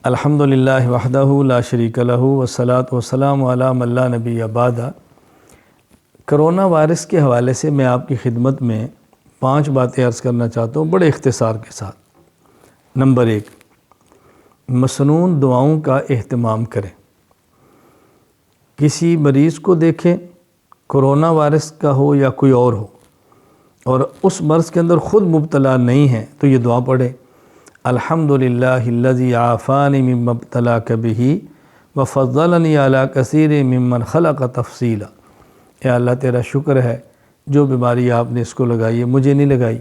الحمدللہ وحدہ لا شریک لہ والصلاۃ والسلام علی من لا نبی بعد۔ کرونا وائرس کے حوالے سے میں آپ کی خدمت میں 5 باتیں عرض کرنا چاہتا ہوں بڑے اختصار کے ساتھ۔ نمبر 1، مسنون دعاؤں کا اہتمام کریں۔ کسی مریض کو دیکھیں، کرونا وائرس کا ہو یا کوئی اور ہو، اور اس مرض کے اندر خود مبتلا نہیں ہے تو یہ دعا پڑھیں، الحمدللہ الذی عافانی مما ابتلاک بہ وفضلنی علی کثیر ممن خلق تفصیلا۔ اے اللہ تیرا شکر ہے جو بیماری آپ نے اس کو لگائی ہے مجھے نہیں لگائی،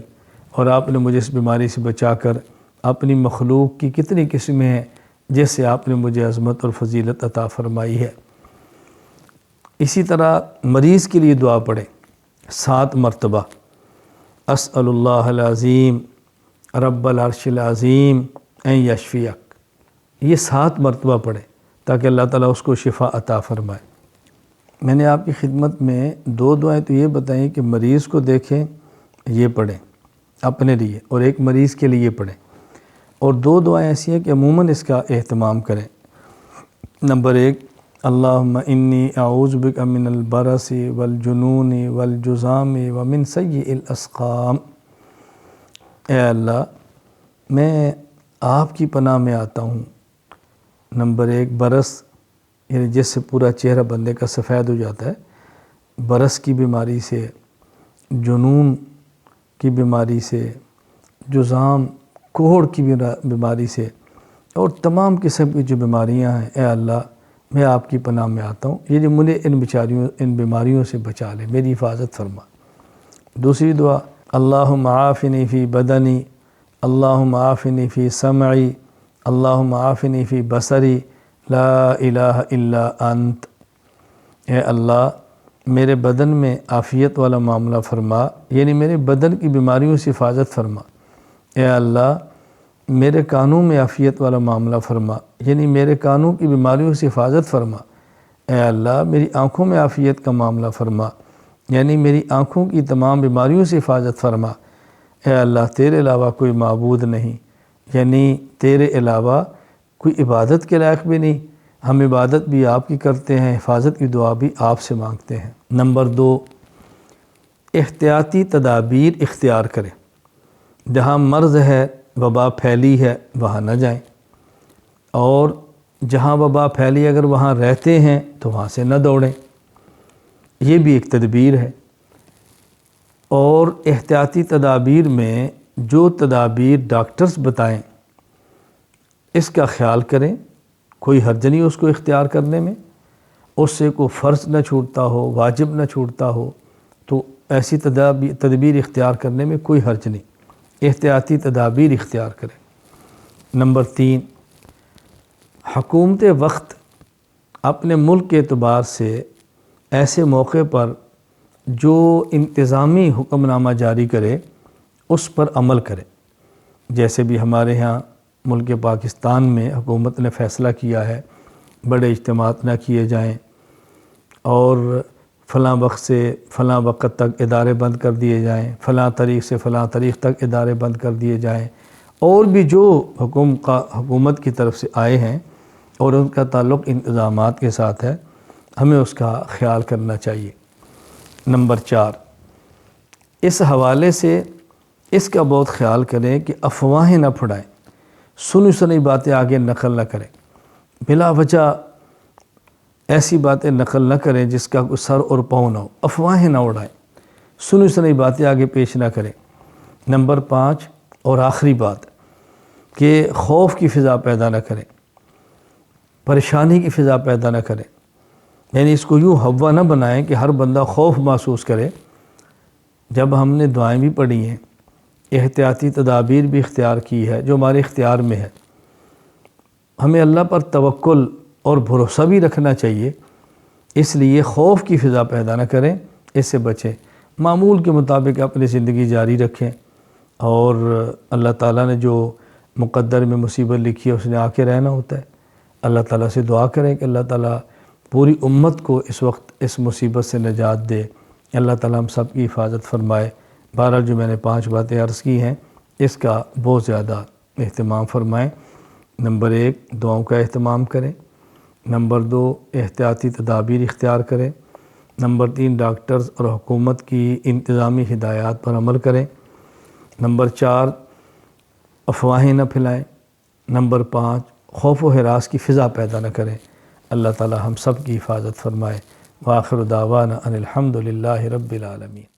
اور آپ نے مجھے اس بیماری سے بچا کر اپنی مخلوق کی کتنی قسمیں ہیں جس سے آپ نے مجھے عظمت اور فضیلت عطا فرمائی ہے۔ اسی طرح مریض کے لیے دعا پڑھیں 7 مرتبہ، اسأل اللہ العظیم رب العرش العظیم ان یشفیک۔ یہ 7 مرتبہ پڑھیں تاکہ اللہ تعالیٰ اس کو شفا عطا فرمائے۔ میں نے آپ کی خدمت میں 2 دعائیں تو یہ بتائیں کہ مریض کو دیکھیں یہ پڑھیں اپنے لیے، اور ایک مریض کے لیے پڑھیں، اور 2 دعائیں ایسی ہیں کہ عموماً اس کا اہتمام کریں۔ نمبر 1، اللہم انی اعوذ بک من البرص والجنون والجذام ومن سیء الاسقام۔ اے اللہ میں آپ کی پناہ میں آتا ہوں۔ نمبر 1، برص یعنی جس سے پورا چہرہ بندے کا سفید ہو جاتا ہے، برص کی بیماری سے، جنون کی بیماری سے، جذام کوہڑ کی بیماری سے، اور تمام قسم کی جو بیماریاں ہیں، اے اللہ میں آپ کی پناہ میں آتا ہوں، یہ جو مجھے ان بیماریوں سے بچا لے، میری حفاظت فرما۔ دوسری دعا، اللہم عافنی فی بدنی، اللہم عافنی فی سمعی، اللہم عافنی فی بصری، لا الہ الا انت۔ اے اللہ میرے بدن میں عافیت والا معاملہ فرما، یعنی میرے بدن کی بیماریوں سے حفاظت فرما۔ اے اللہ میرے کانوں میں عافیت والا معاملہ فرما، یعنی میرے کانوں کی بیماریوں سے حفاظت فرما۔ اے اللہ میری آنکھوں میں عافیت کا معاملہ فرما، یعنی میری آنکھوں کی تمام بیماریوں سے حفاظت فرما۔ اے اللہ تیرے علاوہ کوئی معبود نہیں، یعنی تیرے علاوہ کوئی عبادت کے لائق بھی نہیں، ہم عبادت بھی آپ کی کرتے ہیں، حفاظت کی دعا بھی آپ سے مانگتے ہیں۔ نمبر 2، احتیاطی تدابیر اختیار کریں۔ جہاں مرض ہے، وبا پھیلی ہے، وہاں نہ جائیں، اور جہاں وبا پھیلی اگر وہاں رہتے ہیں تو وہاں سے نہ دوڑیں، یہ بھی ایک تدبیر ہے۔ اور احتیاطی تدابیر میں جو تدابیر ڈاکٹرز بتائیں اس کا خیال کریں، کوئی حرج نہیں اس کو اختیار کرنے میں، اس سے کوئی فرض نہ چھوٹتا ہو، واجب نہ چھوٹتا ہو، تو ایسی تدبیر اختیار کرنے میں کوئی حرج نہیں، احتیاطی تدابیر اختیار کریں۔ نمبر 3، حکومت وقت اپنے ملک کے اعتبار سے ایسے موقع پر جو انتظامی حکم نامہ جاری کرے اس پر عمل کرے۔ جیسے بھی ہمارے ہاں ملک پاکستان میں حکومت نے فیصلہ کیا ہے بڑے اجتماعات نہ کیے جائیں، اور فلاں وقت سے فلاں وقت تک ادارے بند کر دیے جائیں، فلاں تاریخ سے فلاں تاریخ تک ادارے بند کر دیے جائیں، اور بھی جو حکومت کی طرف سے آئے ہیں اور ان کا تعلق انتظامات کے ساتھ ہے، ہمیں اس کا خیال کرنا چاہیے۔ نمبر 4، اس حوالے سے اس کا بہت خیال کریں کہ افواہیں نہ پھیلائیں، سنی سنی باتیں آگے نقل نہ کریں، بلا وجہ ایسی باتیں نقل نہ کریں جس کا کوئی سر اور پاؤں نہ ہو، افواہیں نہ اڑائیں، سنی سنی باتیں آگے پیش نہ کریں۔ نمبر 5 اور آخری بات کہ خوف کی فضا پیدا نہ کریں، پریشانی کی فضا پیدا نہ کریں، یعنی اس کو یوں ہوا نہ بنائیں کہ ہر بندہ خوف محسوس کرے۔ جب ہم نے دعائیں بھی پڑھی ہیں، احتیاطی تدابیر بھی اختیار کی ہے جو ہمارے اختیار میں ہے، ہمیں اللہ پر توکل اور بھروسہ بھی رکھنا چاہیے، اس لیے خوف کی فضا پیدا نہ کریں، اس سے بچیں، معمول کے مطابق اپنی زندگی جاری رکھیں، اور اللہ تعالیٰ نے جو مقدر میں مصیبت لکھی ہے اس نے آ کے رہنا ہوتا ہے۔ اللہ تعالیٰ سے دعا کریں کہ اللہ تعالیٰ پوری امت کو اس وقت اس مصیبت سے نجات دے، اللہ تعالیٰ ہم سب کی حفاظت فرمائے۔ بہرحال جو میں نے 5 باتیں عرض کی ہیں اس کا بہت زیادہ اہتمام فرمائیں نمبر 1 دعاؤں کا اہتمام کریں، نمبر 2 احتیاطی تدابیر اختیار کریں، نمبر 3 ڈاکٹرز اور حکومت کی انتظامی ہدایات پر عمل کریں، نمبر 4 افواہیں نہ پھیلائیں، نمبر 5 خوف و ہراس کی فضا پیدا نہ کریں۔ اللہ تعالی ہم سب کی حفاظت فرمائے۔ وآخر دعوانا ان الحمد للہ رب العالمین۔